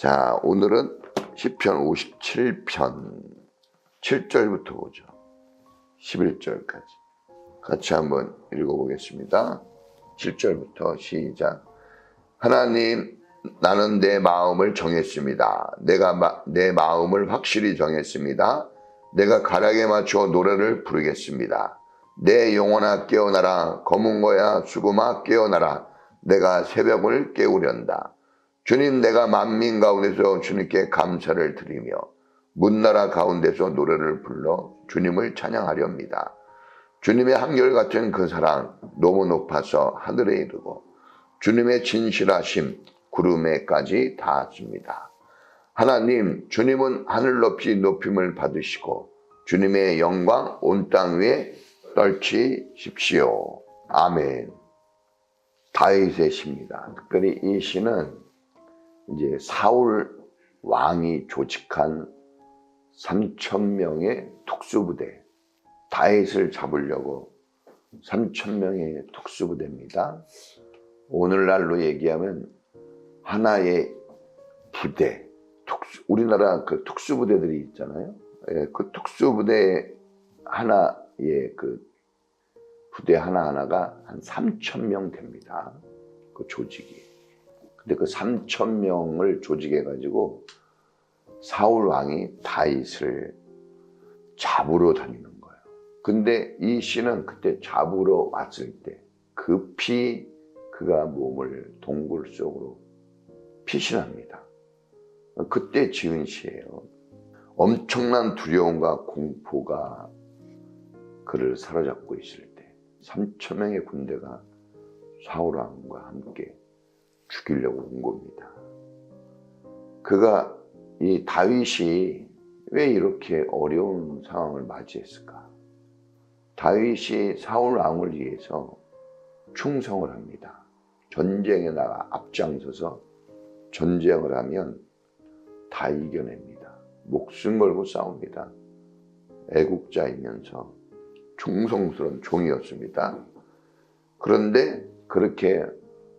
자, 오늘은 시편 57편 7절부터 보죠. 11절까지. 같이 한번 읽어보겠습니다. 7절부터 시작. 하나님, 나는 내 마음을 정했습니다. 내가 내 마음을 확실히 정했습니다. 내가 가락에 맞춰 노래를 부르겠습니다. 내 영혼아 깨어나라. 검은 거야 수금아 깨어나라. 내가 새벽을 깨우련다. 주님, 내가 만민 가운데서 주님께 감사를 드리며 문나라 가운데서 노래를 불러 주님을 찬양하렵니다. 주님의 한결같은 그 사랑 너무 높아서 하늘에 이르고 주님의 진실하심 구름에까지 닿았습니다. 하나님, 주님은 하늘 높이 높임을 받으시고 주님의 영광 온 땅 위에 떨치십시오. 아멘. 다윗의 시입니다. 특별히 이 시는 이제 사울 왕이 조직한 3,000명의 특수부대, 다윗을 잡으려고 3,000명의 특수부대입니다. 오늘날로 얘기하면 하나의 부대, 우리나라 그 특수부대들이 있잖아요. 그 특수부대 하나의 그 부대 하나하나가 한 3,000명 됩니다. 그 조직이. 근데 그 3,000명을 조직해가지고 사울 왕이 다윗을 잡으러 다니는 거예요. 근데 이 씨는 그때 잡으러 왔을 때 급히 그가 몸을 동굴 속으로 피신합니다. 그때 지은 시예요. 엄청난 두려움과 공포가 그를 사로잡고 있을 때 3,000명의 군대가 사울 왕과 함께 죽이려고 온 겁니다. 그가 이 다윗이 왜 이렇게 어려운 상황을 맞이했을까? 다윗이 사울 왕을 위해서 충성을 합니다. 전쟁에 나가 앞장서서 전쟁을 하면 다 이겨냅니다. 목숨 걸고 싸웁니다. 애국자이면서 충성스러운 종이었습니다. 그런데 그렇게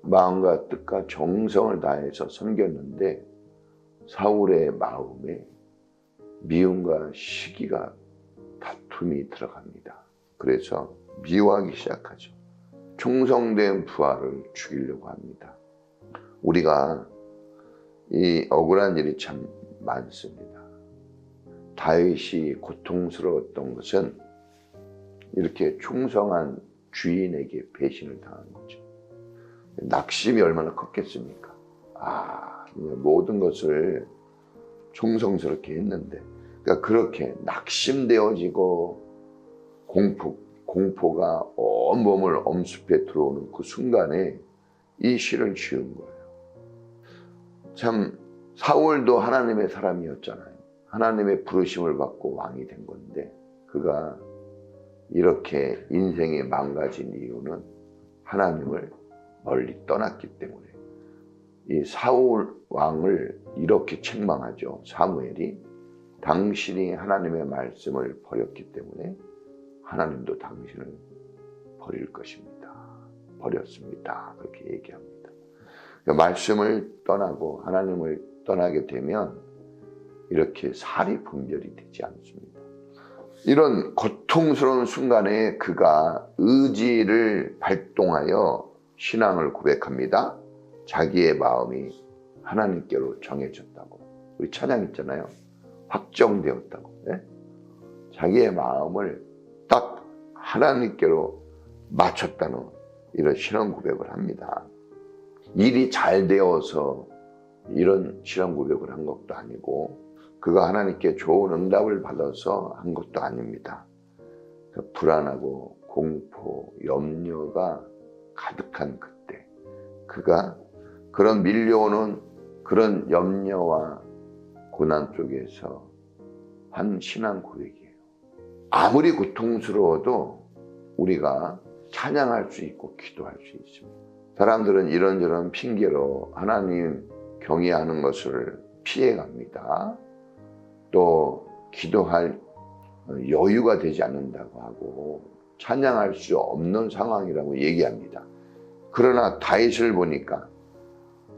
마음과 뜻과 정성을 다해서 섬겼는데 사울의 마음에 미움과 시기가 다툼이 들어갑니다. 그래서 미워하기 시작하죠. 충성된 부하를 죽이려고 합니다. 우리가 이 억울한 일이 참 많습니다. 다윗이 고통스러웠던 것은 이렇게 충성한 주인에게 배신을 당한 거죠. 낙심이 얼마나 컸겠습니까? 모든 것을 충성스럽게 했는데, 그러니까 그렇게 낙심되어지고 공포가 온몸을 엄습해 들어오는 그 순간에 이 시를 지은 거예요. 참 사울도 하나님의 사람이었잖아요. 하나님의 부르심을 받고 왕이 된 건데 그가 이렇게 인생이 망가진 이유는 하나님을 멀리 떠났기 때문에. 이 사울 왕을 이렇게 책망하죠. 사무엘이 당신이 하나님의 말씀을 버렸기 때문에 하나님도 당신을 버릴 것입니다. 버렸습니다. 그렇게 얘기합니다. 그러니까 말씀을 떠나고 하나님을 떠나게 되면 이렇게 살이 분별이 되지 않습니다. 이런 고통스러운 순간에 그가 의지를 발동하여 신앙을 고백합니다. 자기의 마음이 하나님께로 정해졌다고. 우리 찬양 있잖아요. 확정되었다고. 네? 자기의 마음을 딱 하나님께로 맞췄다는 이런 신앙 고백을 합니다. 일이 잘 되어서 이런 신앙 고백을 한 것도 아니고 그가 하나님께 좋은 응답을 받아서 한 것도 아닙니다. 불안하고 공포, 염려가 가득한 그때 그가 그런 밀려오는 그런 염려와 고난 속에서 한 신앙 고백이에요. 아무리 고통스러워도 우리가 찬양할 수 있고 기도할 수 있습니다. 사람들은 이런저런 핑계로 하나님 경외하는 것을 피해갑니다. 또 기도할 여유가 되지 않는다고 하고 찬양할 수 없는 상황이라고 얘기합니다. 그러나 다윗을 보니까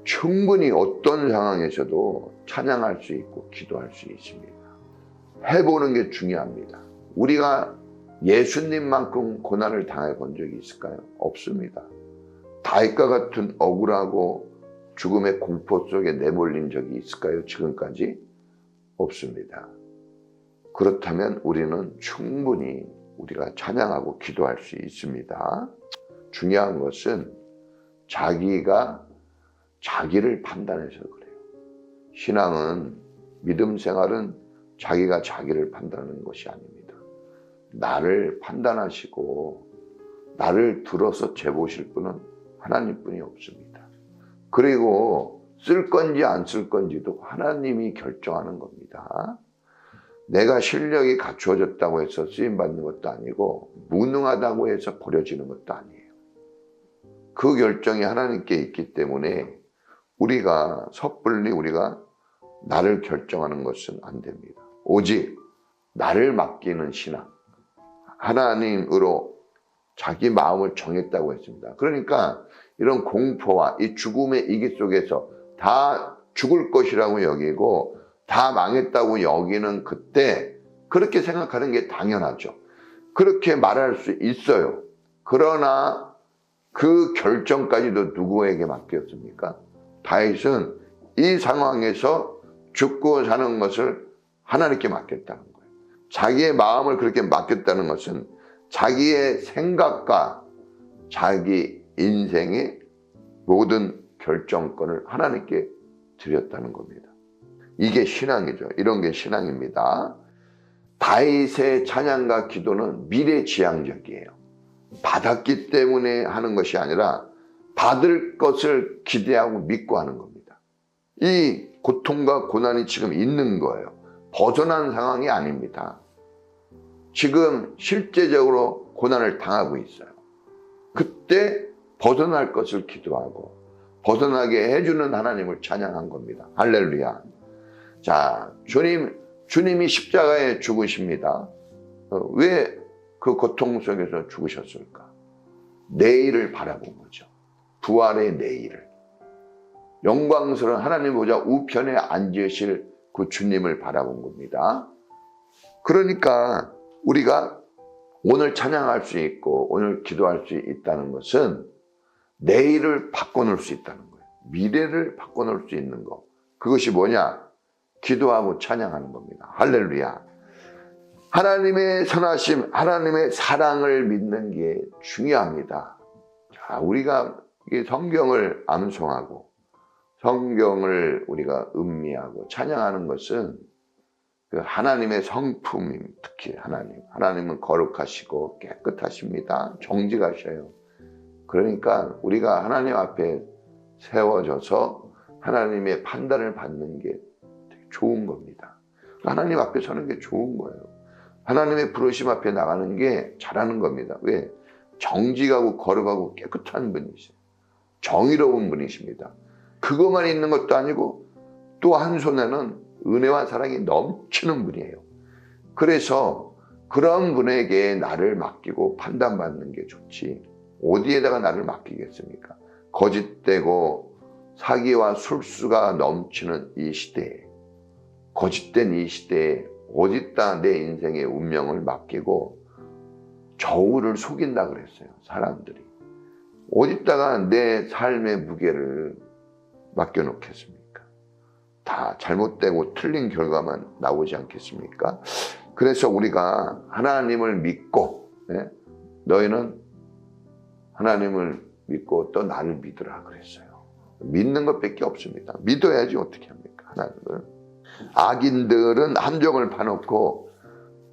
충분히 어떤 상황에서도 찬양할 수 있고 기도할 수 있습니다. 해보는 게 중요합니다. 우리가 예수님만큼 고난을 당해본 적이 있을까요? 없습니다. 다윗과 같은 억울하고 죽음의 공포 속에 내몰린 적이 있을까요? 지금까지? 없습니다. 그렇다면 우리는 충분히 우리가 찬양하고 기도할 수 있습니다. 중요한 것은 자기가 자기를 판단해서 그래요. 신앙은, 믿음 생활은 자기가 자기를 판단하는 것이 아닙니다. 나를 판단하시고 나를 들어서 재보실 분은 하나님뿐이 없습니다. 그리고 쓸 건지 안 쓸 건지도 하나님이 결정하는 겁니다. 내가 실력이 갖추어졌다고 해서 쓰임받는 것도 아니고 무능하다고 해서 버려지는 것도 아니에요. 그 결정이 하나님께 있기 때문에 우리가 섣불리 우리가 나를 결정하는 것은 안 됩니다. 오직 나를 맡기는 신앙, 하나님으로 자기 마음을 정했다고 했습니다. 그러니까 이런 공포와 이 죽음의 이기 속에서 다 죽을 것이라고 여기고 다 망했다고 여기는 그때 그렇게 생각하는 게 당연하죠. 그렇게 말할 수 있어요. 그러나 그 결정까지도 누구에게 맡겼습니까? 다윗은 이 상황에서 죽고 사는 것을 하나님께 맡겼다는 거예요. 자기의 마음을 그렇게 맡겼다는 것은 자기의 생각과 자기 인생의 모든 결정권을 하나님께 드렸다는 겁니다. 이게 신앙이죠. 이런 게 신앙입니다. 다윗의 찬양과 기도는 미래지향적이에요. 받았기 때문에 하는 것이 아니라 받을 것을 기대하고 믿고 하는 겁니다. 이 고통과 고난이 지금 있는 거예요. 벗어난 상황이 아닙니다. 지금 실제적으로 고난을 당하고 있어요. 그때 벗어날 것을 기도하고 벗어나게 해주는 하나님을 찬양한 겁니다. 할렐루야. 자, 주님이 십자가에 죽으십니다. 왜 그 고통 속에서 죽으셨을까? 내일을 바라본 거죠. 부활의 내일을. 영광스러운 하나님 보좌 우편에 앉으실 그 주님을 바라본 겁니다. 그러니까 우리가 오늘 찬양할 수 있고 오늘 기도할 수 있다는 것은 내일을 바꿔놓을 수 있다는 거예요. 미래를 바꿔놓을 수 있는 거. 그것이 뭐냐? 기도하고 찬양하는 겁니다. 할렐루야. 하나님의 선하심, 하나님의 사랑을 믿는 게 중요합니다. 자, 우리가 성경을 암송하고 성경을 우리가 음미하고 찬양하는 것은 그 하나님의 성품, 특히 하나님은 거룩하시고 깨끗하십니다. 정직하셔요. 그러니까 우리가 하나님 앞에 세워져서 하나님의 판단을 받는 게 되게 좋은 겁니다. 하나님 앞에 서는 게 좋은 거예요. 하나님의 부르심 앞에 나가는 게 잘하는 겁니다. 왜? 정직하고 거룩하고 깨끗한 분이세요. 정의로운 분이십니다. 그것만 있는 것도 아니고 또 한 손에는 은혜와 사랑이 넘치는 분이에요. 그래서 그런 분에게 나를 맡기고 판단받는 게 좋지 어디에다가 나를 맡기겠습니까? 거짓되고 사기와 술수가 넘치는 이 시대에, 거짓된 이 시대에 어디다 내 인생의 운명을 맡기고 저울을 속인다 그랬어요. 사람들이. 어디다가 내 삶의 무게를 맡겨놓겠습니까? 다 잘못되고 틀린 결과만 나오지 않겠습니까? 그래서 우리가 하나님을 믿고, 너희는 하나님을 믿고 또 나를 믿으라 그랬어요. 믿는 것밖에 없습니다. 믿어야지 어떻게 합니까? 하나님을. 악인들은 함정을 파놓고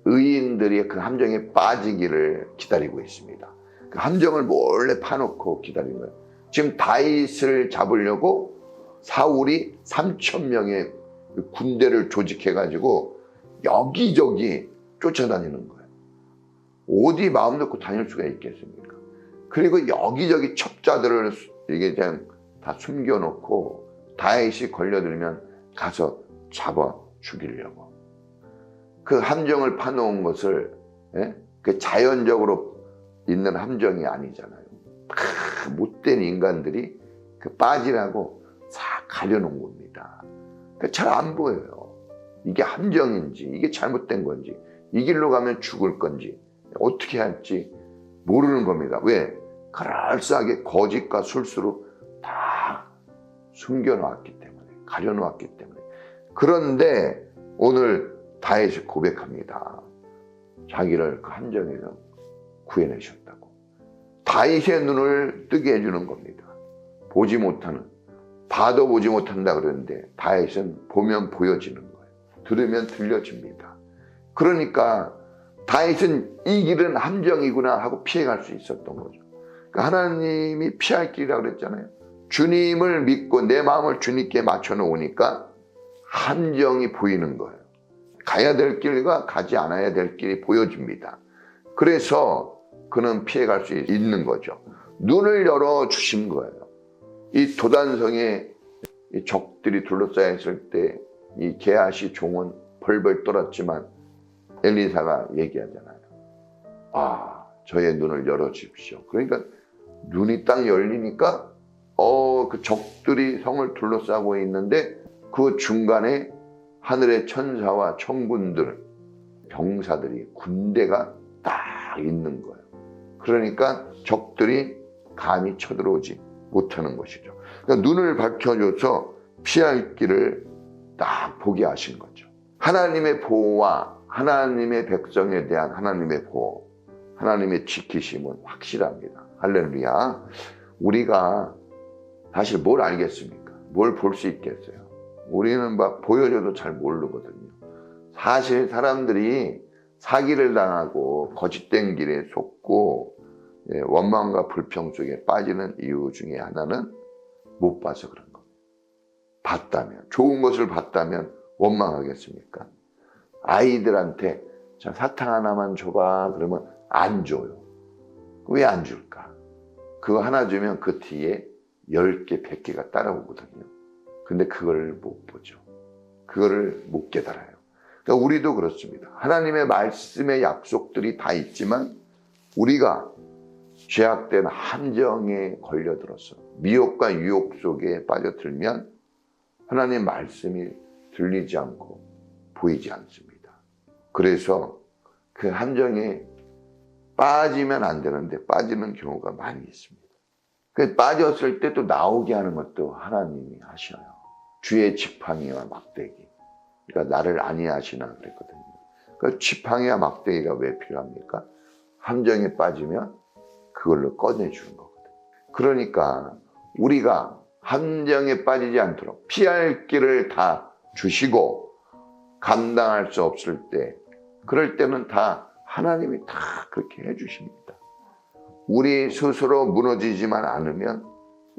의인들이 그 함정에 빠지기를 기다리고 있습니다. 그 함정을 몰래 파놓고 기다리는 거예요. 지금 다윗을 잡으려고 사울이 3,000명의 군대를 조직해가지고 여기저기 쫓아다니는 거예요. 어디 마음 놓고 다닐 수가 있겠습니까? 그리고 여기저기 첩자들을 이게 그냥 다 숨겨놓고 다윗이 걸려들면 가서 잡아 죽이려고. 그 함정을 파놓은 것을 그 자연적으로 있는 함정이 아니잖아요. 못된 인간들이 그 빠지라고 싹 가려놓은 겁니다. 그러니까 잘 안 보여요. 이게 함정인지 이게 잘못된 건지 이 길로 가면 죽을 건지 어떻게 할지 모르는 겁니다. 왜? 그럴싸하게 거짓과 술수로 다 숨겨놓았기 때문에, 가려놓았기 때문에. 그런데 오늘 다윗이 고백합니다. 자기를 그 함정에서 구해내셨다고. 다윗의 눈을 뜨게 해주는 겁니다. 보지 못하는, 봐도 보지 못한다 그러는데 다윗은 보면 보여지는 거예요. 들으면 들려집니다. 그러니까 다윗은 이 길은 함정이구나 하고 피해갈 수 있었던 거죠. 그러니까 하나님이 피할 길이라고 그랬잖아요. 주님을 믿고 내 마음을 주님께 맞춰놓으니까 함정이 보이는 거예요. 가야 될 길과 가지 않아야 될 길이 보여집니다. 그래서 그는 피해갈 수 있는 거죠. 눈을 열어주신 거예요. 이 도단성에 이 적들이 둘러싸여 있을 때 이 게하시 종은 벌벌 떨었지만 엘리사가 얘기하잖아요. 아, 저의 눈을 열어주십시오. 그러니까 눈이 딱 열리니까 그 적들이 성을 둘러싸고 있는데 그 중간에 하늘의 천사와 천군들, 병사들이, 군대가 딱 있는 거예요. 그러니까 적들이 감히 쳐들어오지 못하는 것이죠. 그러니까 눈을 밝혀줘서 피할 길을 딱 보게 하신 거죠. 하나님의 보호와 하나님의 백성에 대한 하나님의 보호, 하나님의 지키심은 확실합니다. 할렐루야. 우리가 사실 뭘 알겠습니까? 뭘 볼 수 있겠어요? 우리는 막 보여줘도 잘 모르거든요. 사실 사람들이 사기를 당하고 거짓된 길에 속고 원망과 불평 속에 빠지는 이유 중에 하나는 못 봐서 그런 겁니다. 봤다면, 좋은 것을 봤다면 원망하겠습니까? 아이들한테 자, 사탕 하나만 줘봐 그러면 안 줘요. 왜 안 줄까? 그거 하나 주면 그 뒤에 10개, 100개가 따라오거든요. 근데 그걸 못 보죠. 그거를 못 깨달아요. 그러니까 우리도 그렇습니다. 하나님의 말씀의 약속들이 다 있지만 우리가 죄악된 함정에 걸려들어서 미혹과 유혹 속에 빠져들면 하나님의 말씀이 들리지 않고 보이지 않습니다. 그래서 그 함정에 빠지면 안 되는데 빠지는 경우가 많이 있습니다. 빠졌을 때 또 나오게 하는 것도 하나님이 하셔요. 주의 지팡이와 막대기. 그러니까 나를 안위하시나 그랬거든요. 그러니까 지팡이와 막대기가 왜 필요합니까? 함정에 빠지면 그걸로 꺼내주는 거거든요. 그러니까 우리가 함정에 빠지지 않도록 피할 길을 다 주시고 감당할 수 없을 때 그럴 때는 다 하나님이 다 그렇게 해주십니다. 우리 스스로 무너지지만 않으면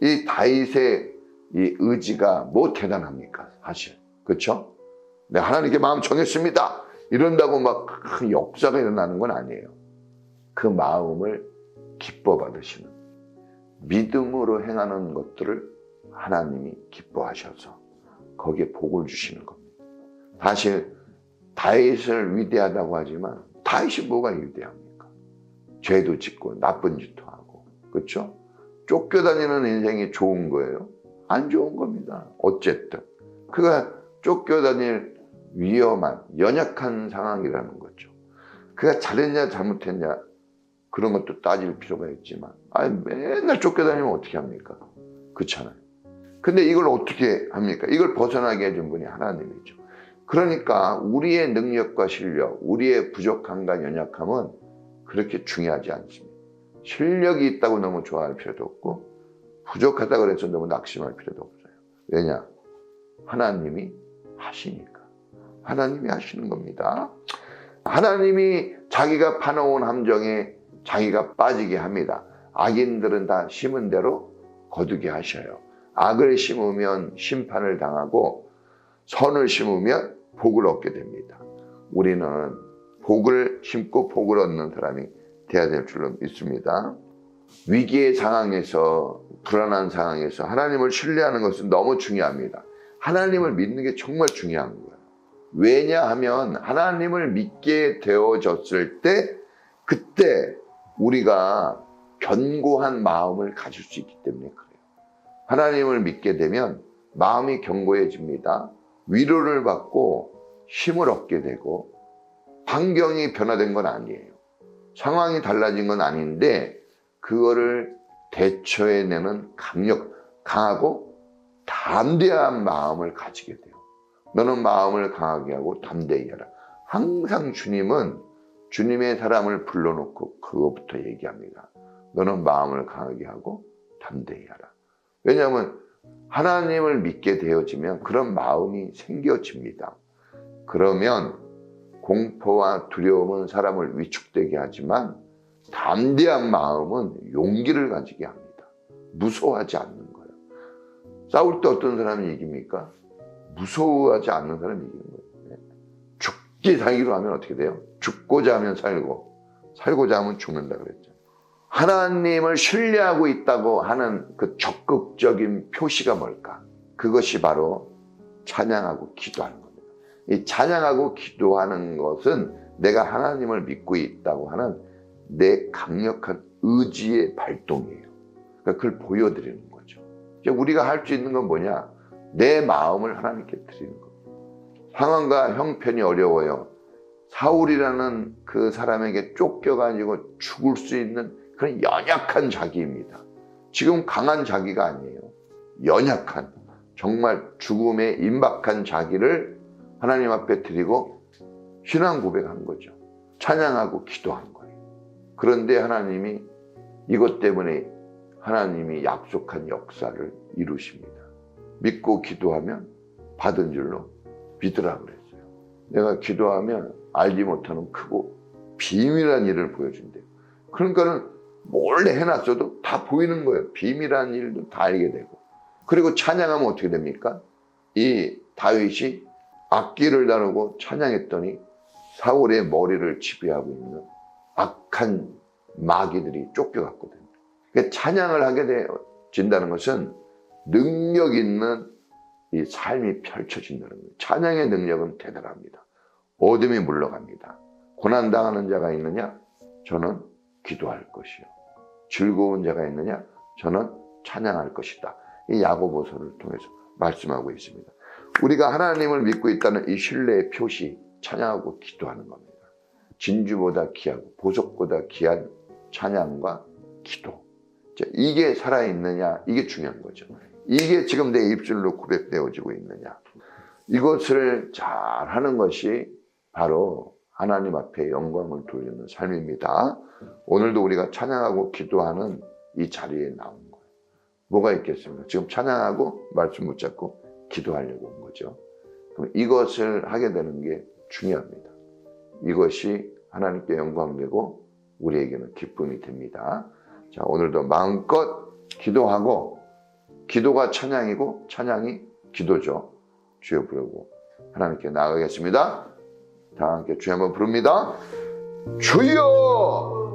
이 다윗의 이 의지가 뭐 대단합니까? 사실. 그렇죠? 내가 하나님께 마음 정했습니다. 이런다고 막 큰 역사가 일어나는 건 아니에요. 그 마음을 기뻐 받으시는 믿음으로 행하는 것들을 하나님이 기뻐하셔서 거기에 복을 주시는 겁니다. 사실 다윗을 위대하다고 하지만 다윗이 뭐가 위대합니까? 죄도 짓고 나쁜 짓도 하고 그렇죠? 쫓겨다니는 인생이 좋은 거예요? 안 좋은 겁니다. 어쨌든 그가 쫓겨다닐 위험한 연약한 상황이라는 거죠. 그가 잘했냐 잘못했냐 그런 것도 따질 필요가 있지만 맨날 쫓겨다니면 어떻게 합니까? 그렇잖아요. 근데 이걸 어떻게 합니까? 이걸 벗어나게 해준 분이 하나님이죠. 그러니까 우리의 능력과 실력, 우리의 부족함과 연약함은 그렇게 중요하지 않습니다. 실력이 있다고 너무 좋아할 필요도 없고 부족하다고 해서 너무 낙심할 필요도 없어요. 왜냐? 하나님이 하시니까. 하나님이 하시는 겁니다. 하나님이 자기가 파놓은 함정에 자기가 빠지게 합니다. 악인들은 다 심은 대로 거두게 하셔요. 악을 심으면 심판을 당하고 선을 심으면 복을 얻게 됩니다. 우리는 복을 심고 복을 얻는 사람이 되어야 될 줄로 믿습니다. 위기의 상황에서 불안한 상황에서 하나님을 신뢰하는 것은 너무 중요합니다. 하나님을 믿는 게 정말 중요한 거예요. 왜냐하면 하나님을 믿게 되어졌을 때 그때 우리가 견고한 마음을 가질 수 있기 때문에 그래요. 하나님을 믿게 되면 마음이 견고해집니다. 위로를 받고 힘을 얻게 되고, 환경이 변화된 건 아니에요. 상황이 달라진 건 아닌데 그거를 대처해내는 강하고 담대한 마음을 가지게 돼요. 너는 마음을 강하게 하고 담대히 하라. 항상 주님은 주님의 사람을 불러놓고 그거부터 얘기합니다. 너는 마음을 강하게 하고 담대히 하라. 왜냐하면 하나님을 믿게 되어지면 그런 마음이 생겨집니다. 그러면 공포와 두려움은 사람을 위축되게 하지만 담대한 마음은 용기를 가지게 합니다. 무서워하지 않는 거예요. 싸울 때 어떤 사람이 이깁니까? 무서워하지 않는 사람이 이기는 거예요. 죽기 살기로 하면 어떻게 돼요? 죽고자 하면 살고, 살고자 하면 죽는다 그랬죠. 하나님을 신뢰하고 있다고 하는 그 적극적인 표시가 뭘까? 그것이 바로 찬양하고 기도하는 겁니다. 이 찬양하고 기도하는 것은 내가 하나님을 믿고 있다고 하는 내 강력한 의지의 발동이에요. 그러니까 그걸 보여드리는 거죠. 우리가 할 수 있는 건 뭐냐? 내 마음을 하나님께 드리는 겁니다. 상황과 형편이 어려워요. 사울이라는 그 사람에게 쫓겨가지고 죽을 수 있는 그런 연약한 자기입니다. 지금 강한 자기가 아니에요. 연약한, 정말 죽음에 임박한 자기를 하나님 앞에 드리고 신앙 고백한 거죠. 찬양하고 기도한 거예요. 그런데 하나님이 이것 때문에 하나님이 약속한 역사를 이루십니다. 믿고 기도하면 받은 줄로 믿으라 그랬어요. 내가 기도하면 알지 못하는 크고 비밀한 일을 보여준대요. 그러니까는 몰래 해놨어도 다 보이는 거예요. 비밀한 일도 다 알게 되고. 그리고 찬양하면 어떻게 됩니까? 이 다윗이 악기를 다루고 찬양했더니 사울의 머리를 지배하고 있는 악한 마귀들이 쫓겨갔거든요. 그러니까 찬양을 하게 되어진다는 것은 능력 있는 이 삶이 펼쳐진다는 거예요. 찬양의 능력은 대단합니다. 어둠이 물러갑니다. 고난당하는 자가 있느냐? 저는 기도할 것이요. 즐거운 자가 있느냐? 저는 찬양할 것이다. 이 야고보서를 통해서 말씀하고 있습니다. 우리가 하나님을 믿고 있다는 이 신뢰의 표시, 찬양하고 기도하는 겁니다. 진주보다 귀하고 보석보다 귀한 찬양과 기도. 이게 살아있느냐? 이게 중요한 거죠. 이게 지금 내 입술로 고백되어지고 있느냐? 이것을 잘 하는 것이 바로 하나님 앞에 영광을 돌리는 삶입니다. 오늘도 우리가 찬양하고 기도하는 이 자리에 나온 거예요. 뭐가 있겠습니까? 지금 찬양하고 말씀 붙잡고 기도하려고 온 거죠. 그럼 이것을 하게 되는 게 중요합니다. 이것이 하나님께 영광되고 우리에게는 기쁨이 됩니다. 자, 오늘도 마음껏 기도하고, 기도가 찬양이고 찬양이 기도죠. 주여 부르고 하나님께 나아가겠습니다. 다 함께 주여 한번 부릅니다. 주여!